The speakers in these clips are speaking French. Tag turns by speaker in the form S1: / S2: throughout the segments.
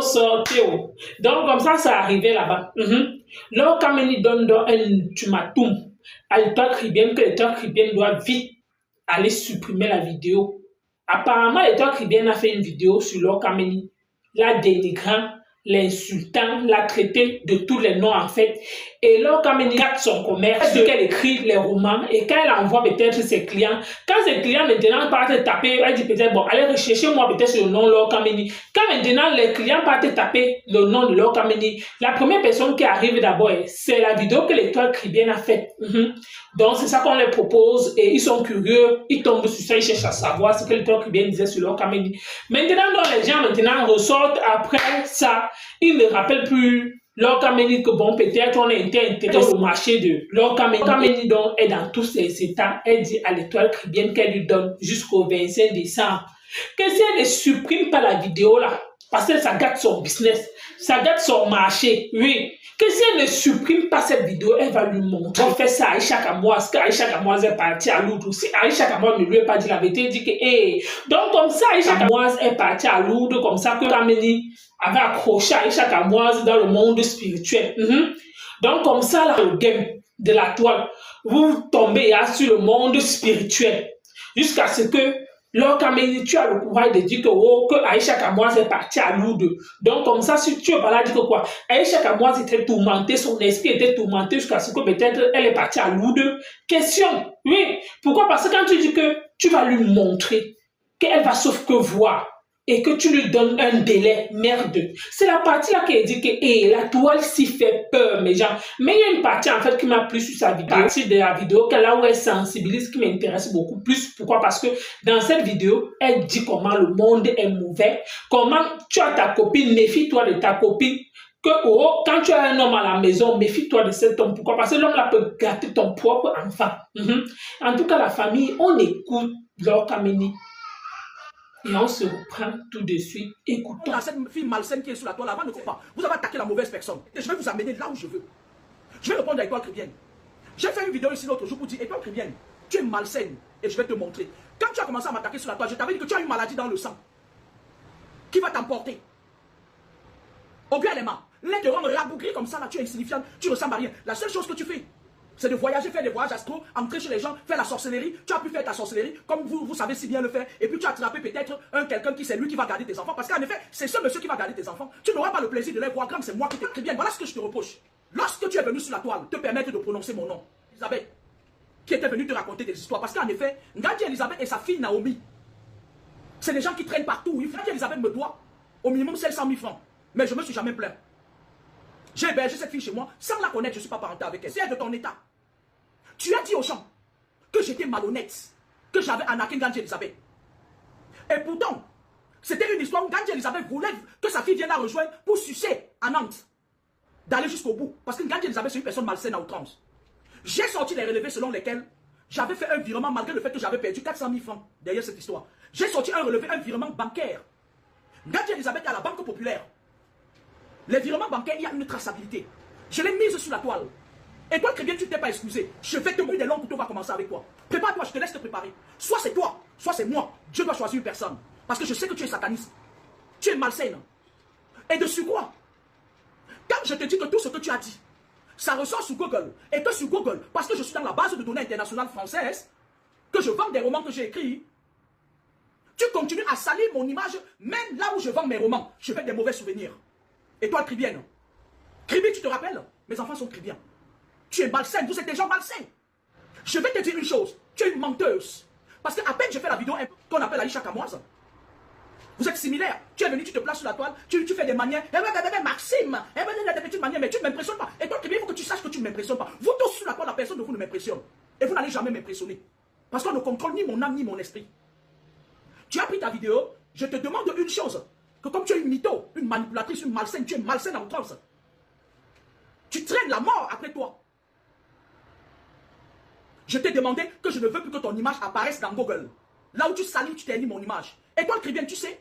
S1: sorti. Donc, comme ça arrivait là-bas. Là, quand il donne un ultimatum à l'étoile caribéenne, que l'étoile caribéenne doit vite aller supprimer la vidéo. Apparemment, l'étoile caribéenne a fait une vidéo sur Laure Kameni, la dénigrant, l'insultant, la traité de tous les noms en fait. Et Laure Kameni garde son commerce, qu'elle écrit les romans et quand elle envoie peut-être ses clients, quand ses clients maintenant partent taper, elle dit peut-être bon, allez rechercher moi peut-être sur le nom Laure Kameni. Quand maintenant les clients partent taper le nom de Laure Kameni, la première personne qui arrive d'abord, c'est la vidéo que l'étoile caribéenne a faite. Donc c'est ça qu'on leur propose et ils sont curieux, ils tombent sur ça, ils cherchent à savoir ce que l'étoile caribéenne disait sur Laure Kameni. Maintenant, les gens maintenant ressortent après ça. Il ne rappelle plus Laure Kameni que bon, peut-être on a été intéressé au marché de Laure Kameni. Laure Kameni donc est dans tous ses états. Elle dit à l'étoile caribéenne qu'elle lui donne jusqu'au 25 décembre. Que si elle ne supprime pas la vidéo là, parce que ça gâte son business, ça gâte son marché, oui. Que si elle ne supprime pas cette vidéo, elle va lui montrer. On fait ça à Aïcha Kamoise, qu'Aïcha Kamoise est partie à Lourdes aussi. Aïcha Kamoise ne lui a pas dit la vérité, il dit que, hey. Donc, comme ça, Aïcha Kamoise est partie à Lourdes, comme ça que Kameni avait accroché Aïcha Kamoise dans le monde spirituel. Donc, comme ça, là, le game de la toile, vous tombez là sur le monde spirituel. Jusqu'à ce que Laure Kameni, tu as le courage de dire que Aïcha Kamoise est partie à Lourdes. Donc, comme ça, si tu es pas là, dis que quoi? Aïcha Kamoise était tourmentée, son esprit était tourmenté jusqu'à ce que peut-être elle est partie à Lourdes. Question. Oui. Pourquoi? Parce que quand tu dis que tu vas lui montrer qu'elle va sauf que voir et que tu lui donnes un délai, merde. C'est la partie là qui dit que la toile s'y fait peur, mes gens. Mais il y a une partie en fait qui m'a plu sur sa vidéo. Partie de la vidéo là où elle sensibilise, qui m'intéresse beaucoup plus. Pourquoi? Parce que dans cette vidéo, elle dit comment le monde est mauvais. Comment tu as ta copine, méfie-toi de ta copine. Quand tu as un homme à la maison, méfie-toi de cet homme. Pourquoi? Parce que l'homme là peut gâter ton propre enfant. En tout cas, la famille, on écoute Laure Kameni. Et on se reprend tout de suite. Écoutons.
S2: Cette fille malsaine qui est sur la toile avant ne faut pas. Vous avez attaqué la mauvaise personne. Et je vais vous amener là où je veux. Je vais répondre à Étoile Caribéenne. J'ai fait une vidéo ici l'autre jour pour dire Étoile Caribéenne, tu es malsaine. Et je vais te montrer. Quand tu as commencé à m'attaquer sur la toile, je t'avais dit que tu as une maladie dans le sang. Qui va t'emporter. Au bien les mains. Là, te rendre rabougri comme ça, là, tu es insignifiant. Tu ne ressembles à rien. La seule chose que tu fais, c'est de voyager, faire des voyages astro, entrer chez les gens, faire la sorcellerie. Tu as pu faire ta sorcellerie, comme vous savez si bien le faire. Et puis tu as attrapé peut-être quelqu'un qui c'est lui qui va garder tes enfants. Parce qu'en effet, c'est ce monsieur qui va garder tes enfants. Tu n'auras pas le plaisir de les voir comme c'est moi qui t'écris bien. Voilà ce que je te reproche. Lorsque tu es venu sur la toile, te permettre de prononcer mon nom, Elisabeth, qui était venue te raconter des histoires. Parce qu'en effet, Ngandi Elisabeth et sa fille Naomi, c'est des gens qui traînent partout. Ngandi Elisabeth me doit au minimum 700 000 francs. Mais je ne me suis jamais plaint. J'ai hébergé cette fille chez moi, sans la connaître, je ne suis pas parenté avec elle. C'est de ton état. Tu as dit aux gens que j'étais malhonnête, que j'avais arnaqué Ngandi Elisabeth. Et pourtant, c'était une histoire où Ngandi Elisabeth voulait que sa fille vienne la rejoindre pour sucer à Nantes. D'aller jusqu'au bout. Parce que Ngandi Elisabeth, c'est une personne malsaine à outrance. J'ai sorti les relevés selon lesquels j'avais fait un virement malgré le fait que j'avais perdu 400 000 francs derrière cette histoire. J'ai sorti un relevé, un virement bancaire. Ngandi Elisabeth est à la Banque Populaire. Les virements bancaires, il y a une traçabilité. Je l'ai mise sur la toile. Et toi, très bien, tu ne t'es pas excusé. Je vais te brûler des longs couteaux, va commencer avec toi. Prépare-toi, je te laisse te préparer. Soit c'est toi, soit c'est moi. Dieu doit choisir une personne. Parce que je sais que tu es sataniste. Tu es malsaine. Et dessus quoi? Quand je te dis que tout ce que tu as dit, ça ressort sur Google. Et que sur Google, parce que je suis dans la base de données internationale française, que je vends des romans que j'ai écrits, tu continues à salir mon image, même là où je vends mes romans. Je fais des mauvais souvenirs. Et toi, Cribienne, Cribi, tu te rappelles? Mes enfants sont Cribiens. Tu es malsaine, vous êtes des gens malsains. Je vais te dire une chose, tu es une menteuse. Parce qu'à peine j'ai fait la vidéo qu'on appelle Aïcha Kamoise, vous êtes similaires. Tu es venu, tu te places sur la toile, tu fais des manières. Maxime, des petites manières, mais tu ne m'impressionnes pas. Et toi, Cribi, il faut que tu saches que tu ne m'impressionnes pas. Vous tous sur la toile, la personne de vous ne m'impressionne. Et vous n'allez jamais m'impressionner. Parce qu'on ne contrôle ni mon âme, ni mon esprit. Tu as pris ta vidéo, je te demande une chose. Que comme tu es une mytho, une manipulatrice, une malsaine, tu es malsaine à outrance. Tu traînes la mort après toi. Je t'ai demandé que je ne veux plus que ton image apparaisse dans Google. Là où tu salis, tu ternis mon image. Et toi, Cribienne, tu sais,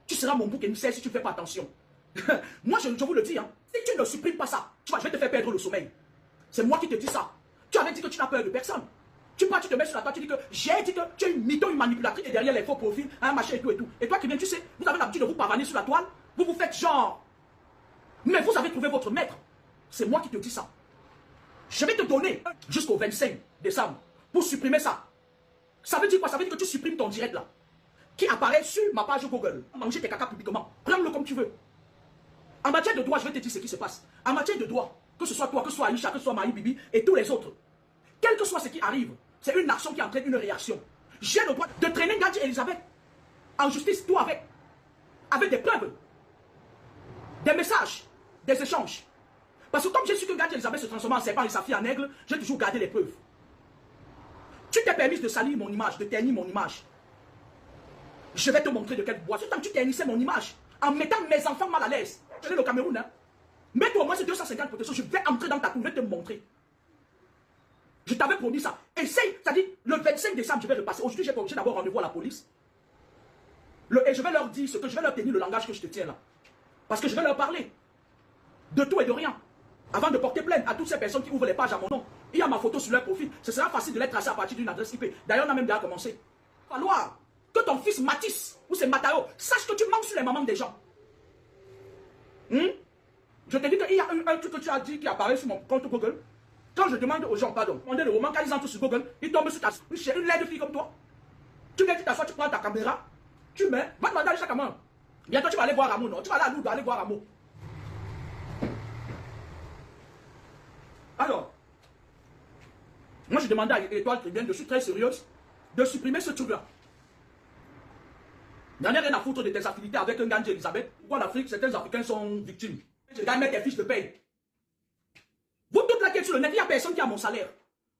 S2: tu seras mon bouc émissaire si tu ne fais pas attention. Moi, je vous le dis, hein, si tu ne supprimes pas ça, tu vois, je vais te faire perdre le sommeil. C'est moi qui te dis ça. Tu avais dit que tu n'as peur de personne. Tu te mets sur la toile, tu dis que j'ai dit que tu es une mytho, une manipulatrice et derrière les faux profils, un machin et tout et tout. Et toi, Cribienne, tu sais, vous avez l'habitude de vous pavaner sur la toile. Vous vous faites genre. Mais vous avez trouvé votre maître. C'est moi qui te dis ça. Je vais te donner jusqu'au 25 décembre pour supprimer ça. Ça veut dire quoi? Ça veut dire que tu supprimes ton direct là, qui apparaît sur ma page Google. Manger tes caca publiquement. Prends-le comme tu veux. En matière de droit, je vais te dire ce qui se passe. En matière de droit, que ce soit toi, que ce soit Aïcha, que ce soit Marie Bibi et tous les autres, quel que soit ce qui arrive, c'est une action qui entraîne une réaction. J'ai le droit de traîner Gadji Elisabeth en justice, toi avec des preuves, des messages, des échanges. Parce que comme j'ai su que Gadji Elisabeth se transformait en serpent et sa fille en aigle, j'ai toujours gardé les preuves. Tu t'es permis de salir mon image, de ternir mon image. Je vais te montrer de quel bois. Tant que tu ternissais mon image, en mettant mes enfants mal à l'aise. Je vais au Cameroun, hein. Mets-toi au moins ces 250 protections, je vais entrer dans ta cour, je vais te montrer. Je t'avais promis ça. Essaye, c'est-à-dire, le 25 décembre, je vais repasser. Aujourd'hui, j'ai d'abord rendez-vous à la police. Et je vais leur dire ce que je vais leur tenir, le langage que je te tiens là. Parce que je vais leur parler de tout et de rien. Avant de porter plainte à toutes ces personnes qui ouvrent les pages à mon nom, il y a ma photo sur leur profil. Ce sera facile de les tracer à partir d'une adresse IP. D'ailleurs, on a même déjà commencé. Il va falloir que ton fils Matisse, ou c'est Matao, sache que tu manques sur les mamans des gens. Je te dis qu'il y a un truc que tu as dit qui apparaît sur mon compte Google. Quand je demande aux gens, pardon, demandez le roman, quand ils entrent sur Google, ils tombent sur ta une laide fille comme toi. Tu viens, tu t'assois, tu prends ta caméra, tu mets, va demander à chaque main. Bientôt tu vas aller voir Rameau, non? Tu vas aller à Lourdes, aller voir Rameau. Alors, moi je demandais à Étoile Tribune, je suis très sérieuse, de supprimer ce truc-là. Il n'y en a rien à foutre de tes affinités avec un Gadji Elisabeth. Pourquoi en Afrique, certains Africains sont victimes? Je gagne mettre tes fiches de paye. Vous toutes là qui êtes sur le net, il n'y a personne qui a mon salaire.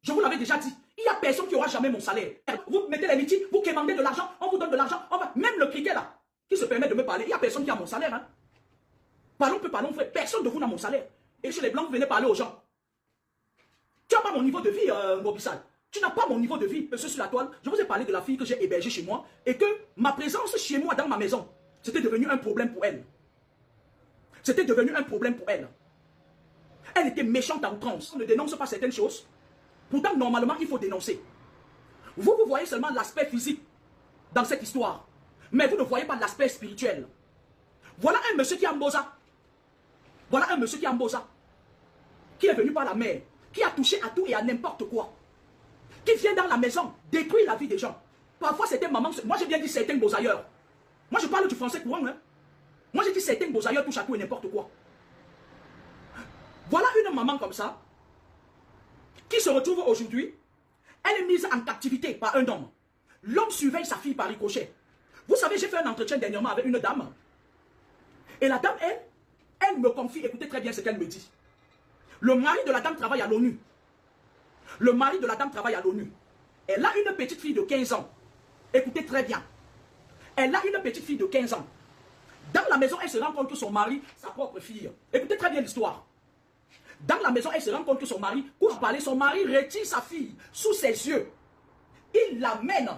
S2: Je vous l'avais déjà dit. Il n'y a personne qui aura jamais mon salaire. Vous mettez les litiges, vous quémandez de l'argent, on vous donne de l'argent. Même le criquet là, qui se permet de me parler, il n'y a personne qui a mon salaire. Hein. Parlons peu, parlons frère. Personne de vous n'a mon salaire. Et chez les blancs, vous venez parler aux gens. Tu n'as pas mon niveau de vie, Mobissal. Tu n'as pas mon niveau de vie, monsieur sur la toile. Je vous ai parlé de la fille que j'ai hébergée chez moi et que ma présence chez moi, dans ma maison, c'était devenu un problème pour elle. C'était devenu un problème pour elle. Elle était méchante à outrance. On ne dénonce pas certaines choses. Pourtant, normalement, il faut dénoncer. Vous voyez seulement l'aspect physique dans cette histoire. Mais vous ne voyez pas l'aspect spirituel. Voilà un monsieur qui est en Boza. Voilà un monsieur qui est en Boza. Qui est venu par la mer. Qui a touché à tout et à n'importe quoi. Qui vient dans la maison détruire la vie des gens. Parfois, c'était maman. Moi, j'ai bien dit certains bozailleurs. Moi, je parle du français courant. Hein. Moi, j'ai dit certains bozailleurs touchent à tout et n'importe quoi. Voilà une maman comme ça, qui se retrouve aujourd'hui, elle est mise en captivité par un homme. L'homme surveille sa fille par ricochet. Vous savez, j'ai fait un entretien dernièrement avec une dame. Et la dame, elle me confie, écoutez très bien ce qu'elle me dit. Le mari de la dame travaille à l'ONU. Le mari de la dame travaille à l'ONU. Elle a une petite fille de 15 ans. Écoutez très bien. Elle a une petite fille de 15 ans. Dans la maison, elle se rend compte que son mari, sa propre fille. Écoutez très bien l'histoire. Dans la maison, elle se rend compte que son mari, pour parler, son mari retire sa fille sous ses yeux. Il l'amène,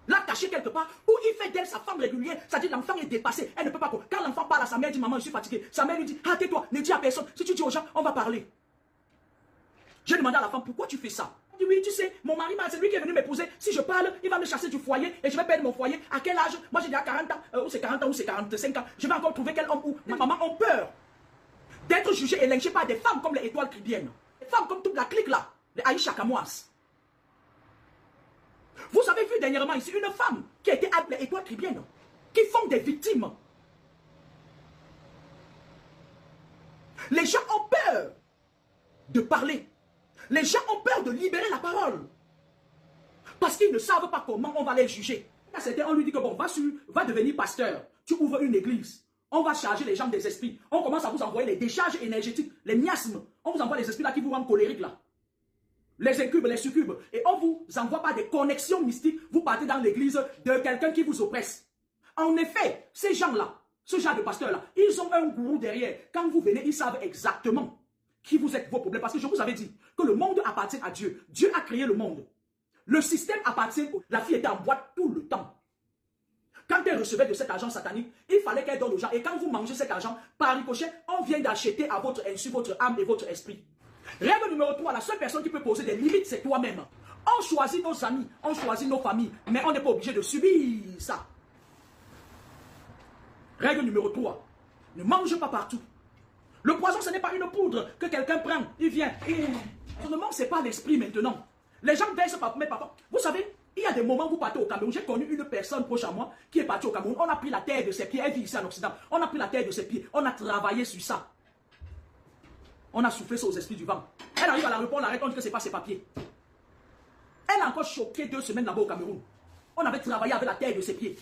S2: l'a cachée quelque part, où il fait d'elle sa femme régulière. C'est-à-dire l'enfant est dépassé. Elle ne peut pas. Quand l'enfant parle à sa mère, il dit maman, je suis fatigué. Sa mère lui dit, ah, tais-toi, ne dis à personne. Si tu dis aux gens, on va parler. J'ai demandé à la femme, pourquoi tu fais ça? Elle dit, oui, tu sais, mon mari, c'est lui qui est venu m'épouser. Si je parle, il va me chasser du foyer et je vais perdre mon foyer. À quel âge? Moi, j'ai dit à 40 ans, ou c'est 40 ans, ou c'est 45 ans. Je vais encore trouver quel homme où mes mamans ont peur d'être jugées et lynchées par des femmes comme les étoiles cribiennes. Des femmes comme toute la clique là, les Aïcha Kamoas. Vous avez vu dernièrement ici une femme qui a été appelée étoile cribienne, qui font des victimes. Les gens ont peur de parler. Les gens ont peur de libérer la parole. Parce qu'ils ne savent pas comment on va les juger. À certains, on lui dit que bon, va devenir pasteur. Tu ouvres une église. On va charger les gens des esprits. On commence à vous envoyer les décharges énergétiques, les miasmes. On vous envoie les esprits là qui vous rendent colériques là. Les incubes, les succubes. Et on vous envoie pas des connexions mystiques. Vous partez dans l'église de quelqu'un qui vous oppresse. En effet, ces gens-là, ce genre de pasteurs-là, ils ont un gourou derrière. Quand vous venez, ils savent exactement qui vous êtes, vos problèmes. Parce que je vous avais dit que le monde appartient à Dieu. Dieu a créé le monde. Le système appartient. La fille était en boîte tout le temps. Quand elle recevait de cet argent satanique, il fallait qu'elle donne aux gens. Et quand vous mangez cet argent, par ricochet, on vient d'acheter à votre insu, votre âme et votre esprit. Règle numéro 3, la seule personne qui peut poser des limites, c'est toi-même. On choisit nos amis, on choisit nos familles, mais on n'est pas obligé de subir ça. Règle numéro 3. Ne mange pas partout. Le poison, ce n'est pas une poudre que quelqu'un prend. Il vient. Seulement, ce n'est pas l'esprit maintenant. Les gens versent par... Mais papa, vous savez, il y a des moments où vous partez au Cameroun. J'ai connu une personne proche à moi qui est partie au Cameroun. On a pris la terre de ses pieds. Elle vit ici en Occident. On a pris la terre de ses pieds. On a travaillé sur ça. On a soufflé ça aux esprits du vent. Elle arrive à la répondre, on arrête, on dit que ce n'est pas ses papiers. Elle a encore choqué 2 semaines là-bas au Cameroun. On avait travaillé avec la terre de ses pieds.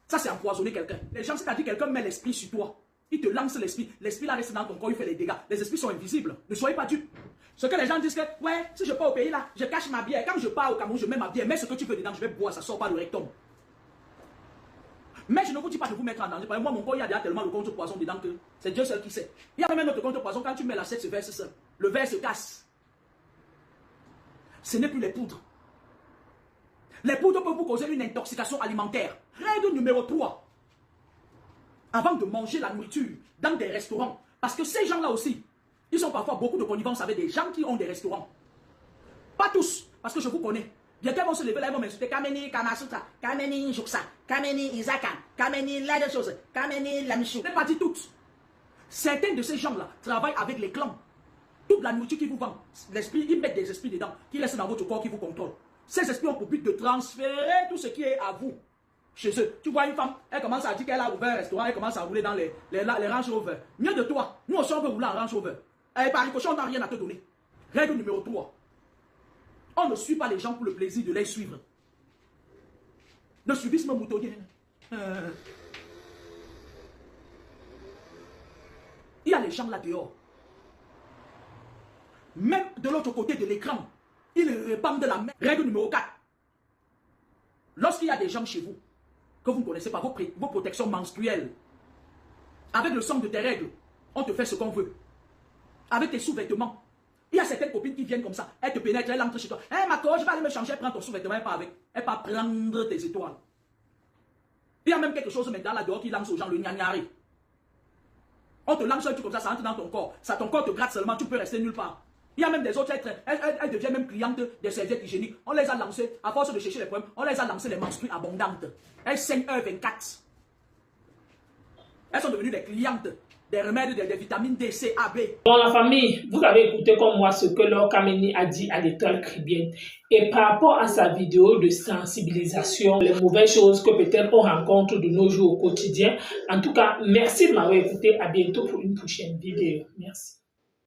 S2: Ça, c'est empoisonner quelqu'un. Les gens, c'est-à-dire quelqu'un met l'esprit sur toi. Il te lance l'esprit. L'esprit là reste dans ton corps, il fait les dégâts. Les esprits sont invisibles. Ne soyez pas dupes. Ce que les gens disent que, ouais, si je pars au pays là, je cache ma bière. Quand je pars au Cameroun, je mets ma bière. Mets ce que tu veux dedans, je vais boire, ça sort pas du rectum. Mais je ne vous dis pas de vous mettre en danger. Parce que moi, mon corps, il y a déjà tellement de contre-poison dedans que c'est Dieu seul qui sait. Il y a même un autre contre-poison, quand tu mets la 7, ce verre se seul. Le verre se casse. Ce n'est plus les poudres. Les poudres peuvent vous causer une intoxication alimentaire. Règle numéro 3. Avant de manger la nourriture dans des restaurants, parce que ces gens-là aussi, ils ont parfois beaucoup de connivence avec des gens qui ont des restaurants. Pas tous, parce que je vous connais. Bientôt, ils vont se lever là, ils vont m'insulter. Kameni Kamasutra, Kameni Juksa, Kameni Isaka, Kameni la des choses, Kameni Lamichou. Je n'ai pas dit toutes. Certains de ces gens-là travaillent avec les clans. Toute la nourriture qu'ils vous vendent, l'esprit, ils mettent des esprits dedans, qui laissent dans votre corps, qui vous contrôlent. Ces esprits ont pour but de transférer tout ce qui est à vous. Chez eux, tu vois une femme, elle commence à dire qu'elle a ouvert un restaurant, elle commence à rouler dans les Range Rover. Mieux de toi, nous aussi on veut rouler en Range Rover. Et par ricochet, on n'a rien à te donner. Règle numéro 3. On ne suit pas les gens pour le plaisir de les suivre. Le suivisme moutonnier. Il y a les gens là dehors. Même de l'autre côté de l'écran, ils répandent de la merde. Règle numéro 4. Lorsqu'il y a des gens chez vous, que vous ne connaissez pas, vos protections menstruelles, avec le sang de tes règles, on te fait ce qu'on veut. Avec tes sous-vêtements. Il y a certaines copines qui viennent comme ça, elles te pénètrent, elles entrent chez toi. Hé, ma coach, je vais aller me changer, elle prend ton sous-vêtement, elle part avec. Elle part prendre tes étoiles. Il y a même quelque chose maintenant là-dehors qui lance aux gens le gnagnari. On te lance un truc comme ça entre dans ton corps. Ça, ton corps te gratte seulement, tu peux rester nulle part. Il y a même des autres êtres, elles deviennent même clientes des serviettes hygiéniques. On les a lancées, à force de chercher les problèmes, on les a lancées les menstrues abondantes. Elles saignent 1,24. Elles sont devenues des clientes des remèdes, des vitamines D, C, A, B.
S1: Bon, la famille, vous avez écouté comme moi ce que Laure Kameni a dit à l'étoile caribéenne. Et par rapport à sa vidéo de sensibilisation, les mauvaises choses que peut-être on rencontre de nos jours au quotidien. En tout cas, merci de m'avoir écouté. À bientôt pour une prochaine vidéo. Merci.